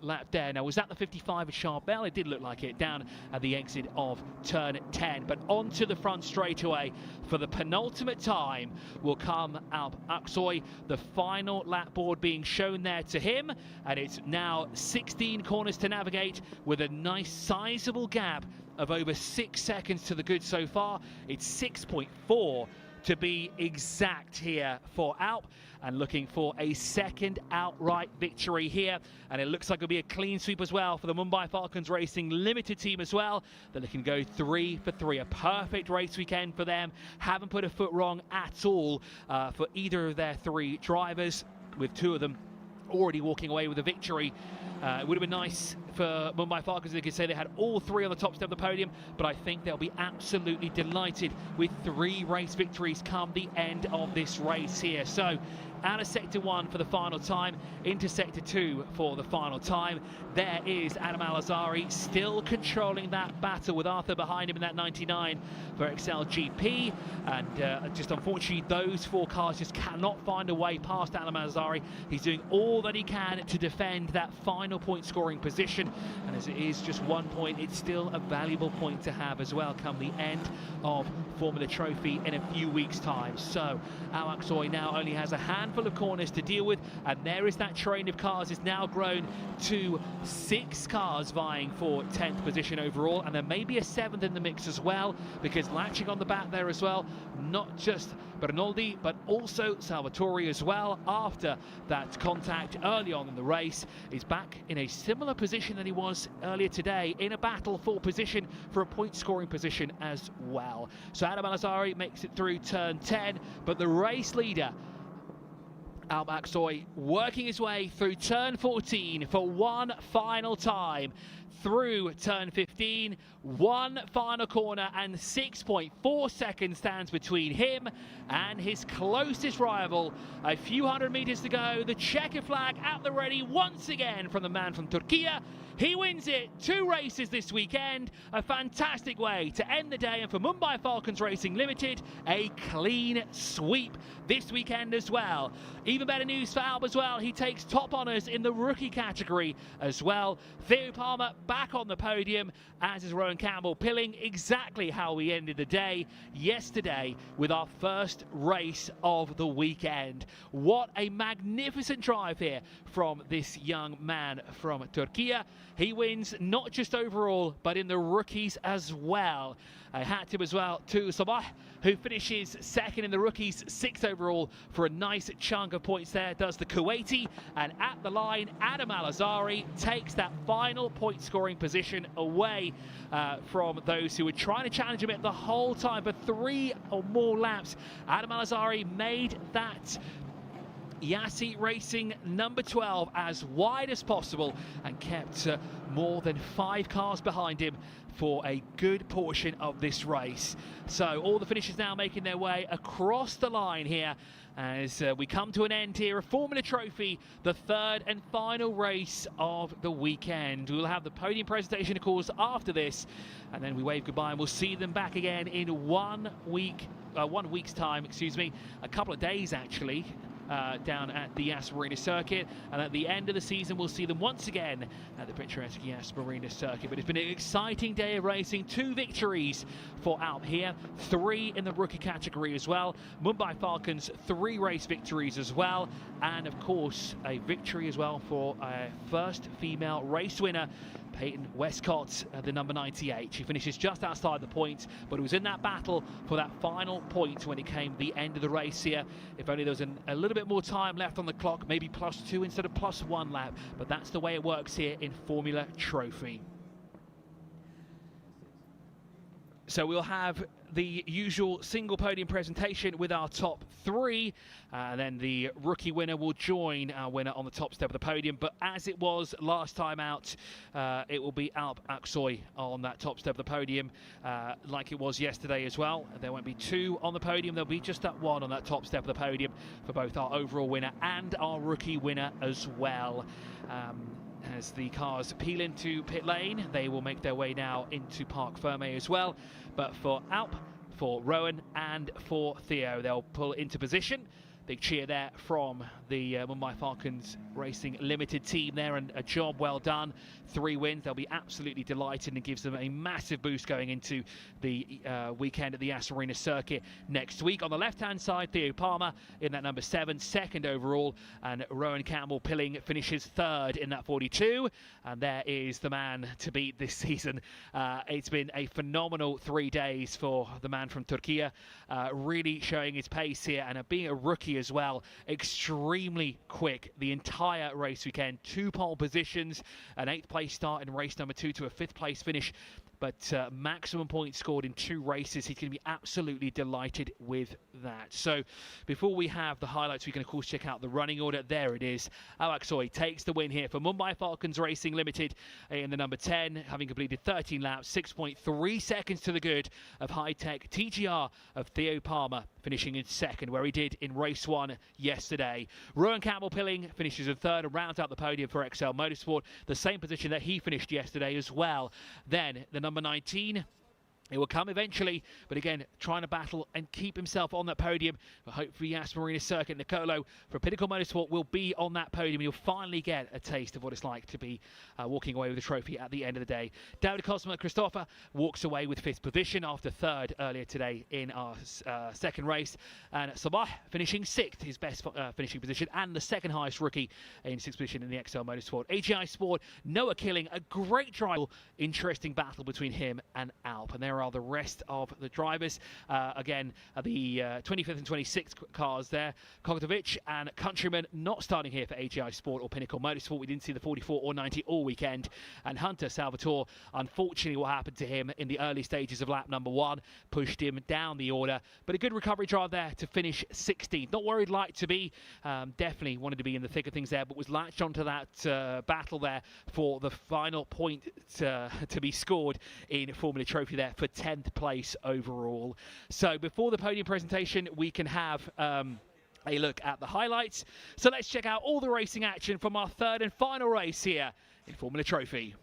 Speaker 1: lapped there. Now, was that the 55 of Charbel? It did look like it, down at the exit of turn 10. But onto the front straightaway for the penultimate time will come Alp Aksoy. The final lap board being shown there to him, and it's now 16 corners to navigate with a nice sizable gap of over 6 seconds to the good so far. It's 6.4 to be exact here for Alp, and looking for a second outright victory here. And it looks like it'll be a clean sweep as well for the Mumbai Falcons Racing Limited team as well, that they can go 3 for 3. A perfect race weekend for them. Haven't put a foot wrong at all for either of their 3 drivers, with 2 of them already walking away with a victory. It would have been nice for Mumbai Falcons if they could say they had all 3 on the top step of the podium, but I think they'll be absolutely delighted with 3 race victories come the end of this race here. So out of sector 1 for the final time, into sector 2 for the final time. There is Adam Al-Azhari still controlling that battle with Arthur behind him in that 99 for XLGP, and just unfortunately those 4 cars just cannot find a way past Adam Al-Azhari. He's doing all that he can to defend that final point scoring position, and as it is just 1 point, it's still a valuable point to have as well come the end of Formula Trophy in a few weeks time. So Al Aksoy now only has a handful of corners to deal with, and there is that train of cars is now grown to 6 cars vying for 10th position overall, and there may be a 7th in the mix as well, because latching on the back there as well, not just Bernoldi but also Salvatore as well, after that contact early on in the race, is back in a similar position than he was earlier today, in a battle for position for a point scoring position as well. So Adam Al-Azhari makes it through turn 10, but the race leader Alp Aksoy working his way through turn 14 for one final time, through turn 15, one final corner, and 6.4 seconds stands between him and his closest rival. A few hundred meters to go, the checker flag at the ready once again from the man from Turkey. He wins it, 2 races this weekend, a fantastic way to end the day, and for Mumbai Falcons Racing Limited, a clean sweep this weekend as well. Even better news for Alp as well, he takes top honours in the rookie category as well. Theo Palmer back on the podium, as is Rowan Campbell, pilling exactly how we ended the day yesterday with our first race of the weekend. What a magnificent drive here from this young man from Turkey. He wins not just overall, but in the rookies as well. A hat tip as well to Sabah, who finishes 2nd in the rookies, 6th overall for a nice chunk of points there, does the Kuwaiti. And at the line, Adam Al-Azhari takes that final point scoring position away from those who were trying to challenge him the whole time for 3 or more laps. Adam Al-Azhari made that Yassi Racing number 12 as wide as possible and kept more than 5 cars behind him for a good portion of this race. So all the finishers now making their way across the line here as we come to an end here, a Formula Trophy, the 3rd and final race of the weekend. We'll have the podium presentation, of course, after this, and then we wave goodbye, and we'll see them back again in 1 week's time, excuse me, a couple of days actually. Down at the Yas Marina Circuit, and at the end of the season we'll see them once again at the picturesque Yas Marina Circuit. But it's been an exciting day of racing, 2 victories for Alp here, 3 in the rookie category as well. Mumbai Falcons 3 race victories as well, and of course a victory as well for a first female race winner, Peyton Westcott, the number 98. She finishes just outside the point, but it was in that battle for that final point when it came the end of the race here. If only there was a little bit more time left on the clock, maybe +2 instead of +1 lap, but that's the way it works here in Formula Trophy. So we'll have the usual single podium presentation with our top 3, and then the rookie winner will join our winner on the top step of the podium. But as it was last time out, it will be Alp Aksoy on that top step of the podium, like it was yesterday as well. There won't be 2 on the podium, there'll be just that 1 on that top step of the podium for both our overall winner and our rookie winner as well. As the cars peel into pit lane, they will make their way now into Parc Fermé as well. But for Alp, for Rowan and for Theo, they'll pull into position. Big cheer there from the Mumbai Falcons Racing Limited team there, and a job well done. 3 wins, they'll be absolutely delighted, and it gives them a massive boost going into the weekend at the Yas Marina circuit next week. On the left-hand side, Theo Palmer in that number 7, second overall, and Rowan Campbell-Pilling finishes 3rd in that 42. And there is the man to beat this season. It's been a phenomenal 3 days for the man from Turkey, really showing his pace here, and being a rookie as well, extremely quick the entire race weekend. 2 pole positions, an 8th place start in race number 2 to a 5th place finish, but maximum points scored in 2 races. He's going to be absolutely delighted with that. So before we have the highlights, we can of course check out the running order. There it is. Alp Aksoy takes the win here for Mumbai Falcons Racing Limited in the number 10, having completed 13 laps, 6.3 seconds to the good of high-tech TGR of Theo Palmer, finishing in 2nd, where he did in race 1 yesterday. Rowan Campbell-Pilling finishes in 3rd and rounds out the podium for XL Motorsport, the same position that he finished yesterday as well. Then the number 19, it will come eventually, but again, trying to battle and keep himself on that podium. But hopefully Yas Marina circuit, Nicolo for Pinnacle Motorsport will be on that podium. You'll finally get a taste of what it's like to be walking away with a trophy at the end of the day. David Cosma Christopher walks away with 5th position after 3rd earlier today in our 2nd race. And Sabah finishing 6th, his best finishing position, and the 2nd highest rookie in 6th position in the XL Motorsport. AGI Sport, Noah Killing, a great drive. Interesting battle between him and Alp. And there are the rest of the drivers. Again, the 25th and 26th cars there. Kogotovic and Countryman not starting here for AGI Sport or Pinnacle Motorsport. We didn't see the 44 or 90 all weekend. And Hunter Salvatore, unfortunately what happened to him in the early stages of lap number 1 pushed him down the order. But a good recovery drive there to finish 16th. Not where he'd like to be. Definitely wanted to be in the thick of things there, but was latched onto that battle there for the final point to be scored in Formula Trophy there for 10th place overall. So before the podium presentation, we can have a look at the highlights. So let's check out all the racing action from our 3rd and final race here in Formula Trophy.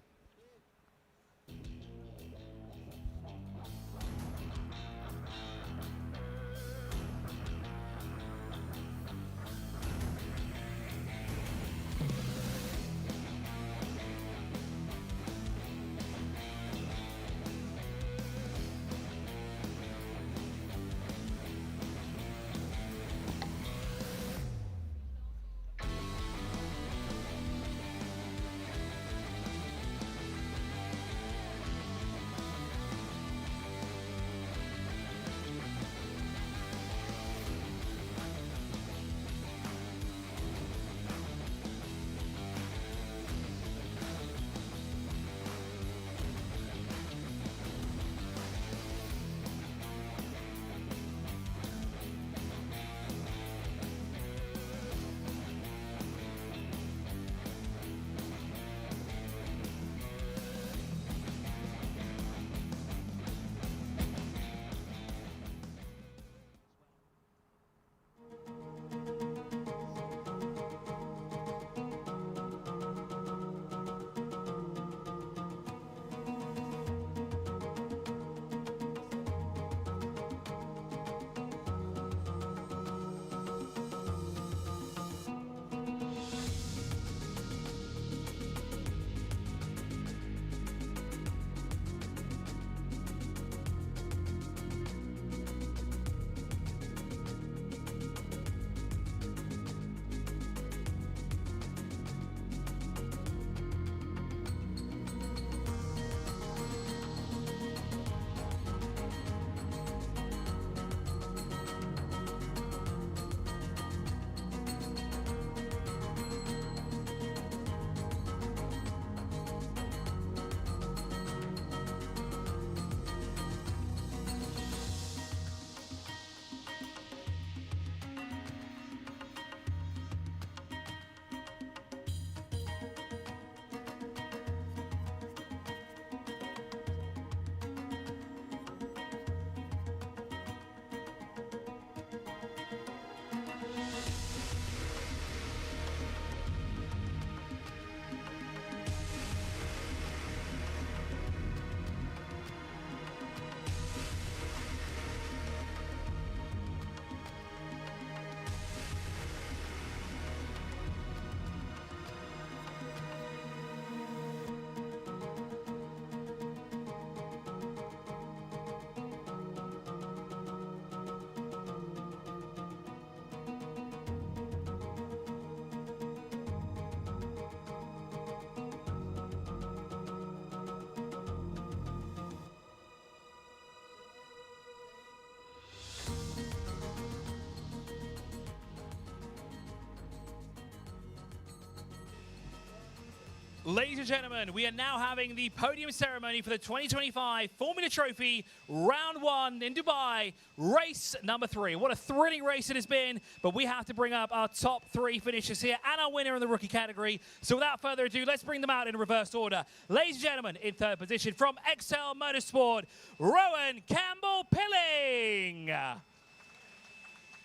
Speaker 1: Ladies and gentlemen, we are now having the podium ceremony for the 2025 Formula Trophy Round 1 in Dubai, race number 3. What a thrilling race it has been, but we have to bring up our top 3 finishers here and our winner in the rookie category. So without further ado, let's bring them out in reverse order. Ladies and gentlemen, in third position from Excel Motorsport, Rowan Campbell-Pilling.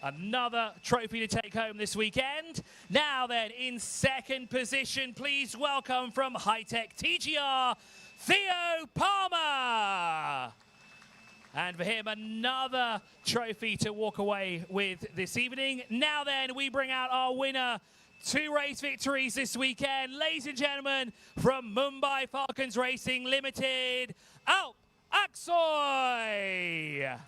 Speaker 1: Another trophy to take home this weekend. Now then, in second position, please welcome from High-Tech TGR, Theo Palmer. And for him, another trophy to walk away with this evening. Now then, we bring out our winner. 2 race victories this weekend. Ladies and gentlemen, from Mumbai Falcons Racing Limited, Alp Aksoy.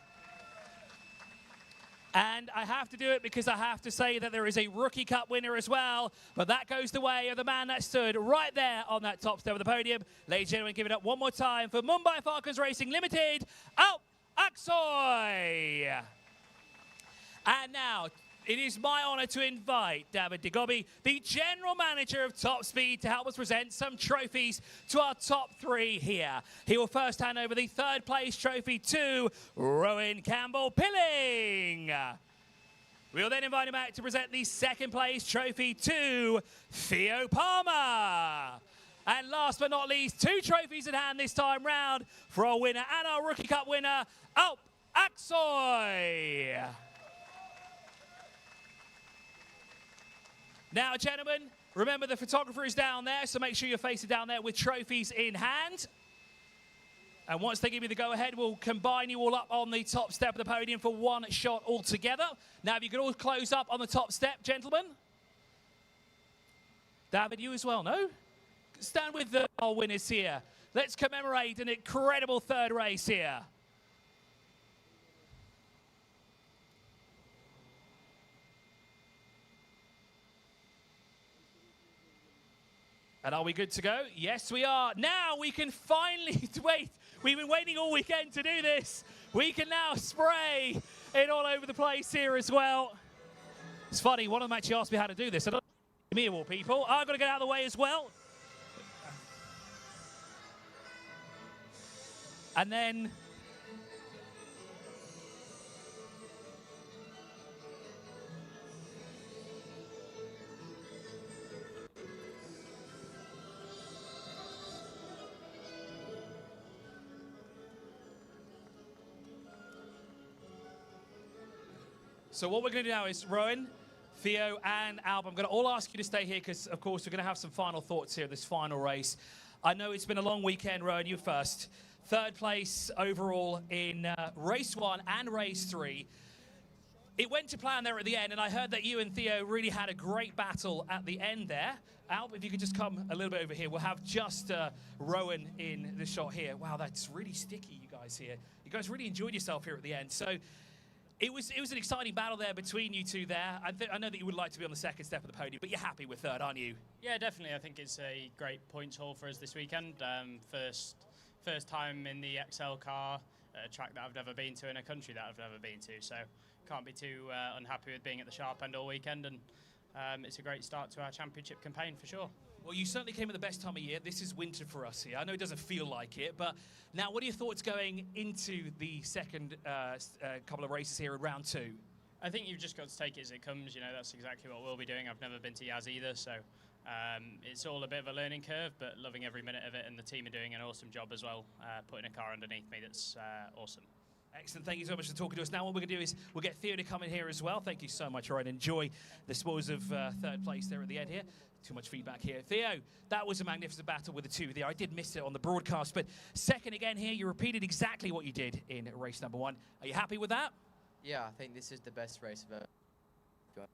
Speaker 1: And I have to do it because I have to say that there is a Rookie Cup winner as well. But that goes the way of the man that stood right there on that top step of the podium. Ladies and gentlemen, give it up one more time for Mumbai Falcons Racing Limited, Alp Aksoy. And now, it is my honor to invite David Digobi, the General Manager of Top Speed, to help us present some trophies to our top 3 here. He will first hand over the 3rd place trophy to Rowan Campbell-Pilling. We'll then invite him back to present the 2nd place trophy to Theo Palmer. And last but not least, 2 trophies in hand this time round for our winner and our Rookie Cup winner, Alp Aksoy. Now, gentlemen, remember the photographer is down there, so make sure you're facing down there with trophies in hand. And once they give you the go-ahead, we'll combine you all up on the top step of the podium for one shot altogether. Now, if you could all close up on the top step, gentlemen. David, you as well, no? Stand with our winners here. Let's commemorate an incredible 3rd race here. And are we good to go? Yes, we are. Now we can finally wait. We've been waiting all weekend to do this. We can now spray it all over the place here as well. It's funny, one of them actually asked me how to do this. I don't know, me of all people. I've got to get out of the way as well. And then so what we're going to do now is, Rowan, Theo, and Alp, I'm going to all ask you to stay here because, of course, we're going to have some final thoughts here, this final race. I know it's been a long weekend, Rowan, you first. 3rd place overall in race 1 and race 3. It went to plan there at the end, and I heard that you and Theo really had a great battle at the end there. Alp, if you could just come a little bit over here. We'll have just Rowan in the shot here. Wow, that's really sticky, you guys here. You guys really enjoyed yourself here at the end. So it was an exciting battle there between you two there. I know that you would like to be on the 2nd step of the podium, but you're happy with 3rd, aren't you?
Speaker 6: Yeah, definitely. I think it's a great points haul for us this weekend. First time in the XL car, a track that I've never been to in a country that I've never been to. So can't be too unhappy with being at the sharp end all weekend. And it's a great start to our championship campaign for sure.
Speaker 1: Well, you certainly came at the best time of year. This is winter for us here. I know it doesn't feel like it, but now what are your thoughts going into the 2nd couple of races here in round 2?
Speaker 6: I think you've just got to take it as it comes. You know, that's exactly what we'll be doing. I've never been to Yaz either, so it's all a bit of a learning curve, but loving every minute of it, and the team are doing an awesome job as well, putting a car underneath me that's awesome.
Speaker 1: Excellent. Thank you so much for talking to us. Now what we're going to do is we'll get Theo to come in here as well. Thank you so much. All right, enjoy the spoils of 3rd place there at the end here. Too much feedback here. Theo, that was a magnificent battle with the 2 there. I did miss it on the broadcast, but 2nd again here, you repeated exactly what you did in race number 1. Are you happy with that?
Speaker 3: Yeah, I think this is the best race I've ever.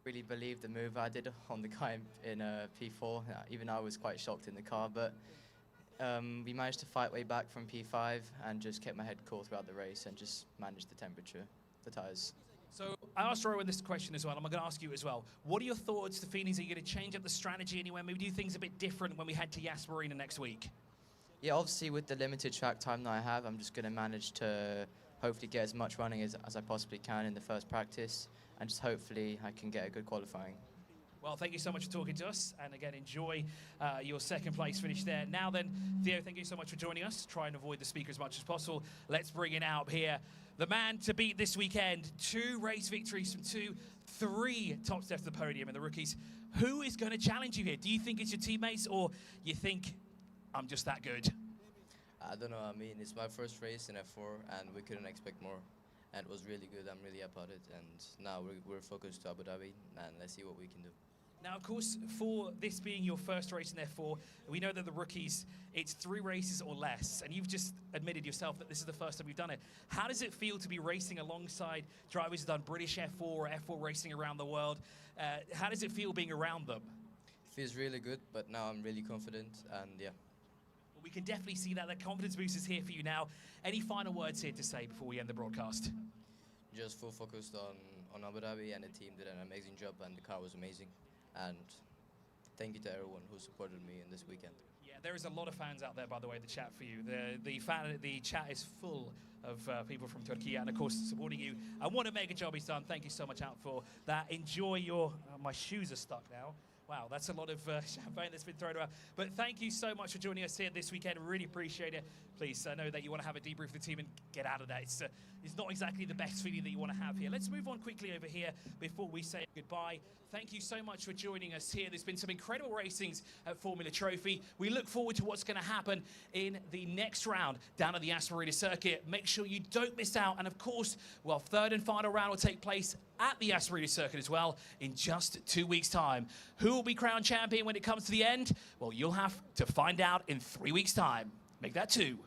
Speaker 3: Really believe the move I did on the guy in P4. Even I was quite shocked in the car, but we managed to fight way back from P5 and just kept my head cool throughout the race and just managed the temperature, the tyres.
Speaker 1: So I asked Rowan this question as well. I'm going to ask you as well. What are your thoughts, the feelings? Are you going to change up the strategy anywhere? Maybe do things a bit different when we head to Yas Marina next week?
Speaker 3: Yeah, obviously with the limited track time that I have, I'm just going to manage to hopefully get as much running as I possibly can in the first practice, and just hopefully I can get a good qualifying.
Speaker 1: Well, thank you so much for talking to us. And again, enjoy your second place finish there. Now then, Theo, thank you so much for joining us. Try and avoid the speaker as much as possible. Let's bring it out here. The man to beat this weekend. 2 race victories from 3 top steps to the podium in the rookies. Who is going to challenge you here? Do you think it's your teammates, or you think I'm just that good?
Speaker 3: I don't know. I mean, it's my first race in F4, and we couldn't expect more. And it was really good. I'm really happy about it. And now we're focused to Abu Dhabi, and let's see what we can do.
Speaker 1: Now, of course, for this being your first race in F4, we know that the rookies, it's 3 races or less, and you've just admitted yourself that this is the first time you've done it. How does it feel to be racing alongside drivers who've done British F4 or F4 racing around the world? How does it feel being around them?
Speaker 3: It feels really good, but now I'm really confident, and yeah.
Speaker 1: Well, we can definitely see that. The confidence boost is here for you now. Any final words here to say before we end the broadcast?
Speaker 3: Just full focused on Abu Dhabi, and the team did an amazing job, and the car was amazing. And thank you to everyone who supported me in this weekend.
Speaker 1: Yeah, there is a lot of fans out there, by the way, the chat for you. The chat is full of people from Turkey and, of course, supporting you. And what a mega job he's done. Thank you so much out for that. Enjoy your... my shoes are stuck now. Wow, that's a lot of champagne that's been thrown around. But thank you so much for joining us here this weekend. Really appreciate it. Please, I know that you want to have a debrief with the team and get out of that. It's not exactly the best feeling that you want to have here. Let's move on quickly over here before we say goodbye. Thank you so much for joining us here. There's been some incredible racings at Formula Trophy. We look forward to what's going to happen in the next round down at the Asmarina circuit. Make sure you don't miss out. And of course, well, third and final round will take place at the Asmarina circuit as well in just 2 weeks' time. Who will be crowned champion when it comes to the end? Well, you'll have to find out in 3 weeks' time. Make that 2.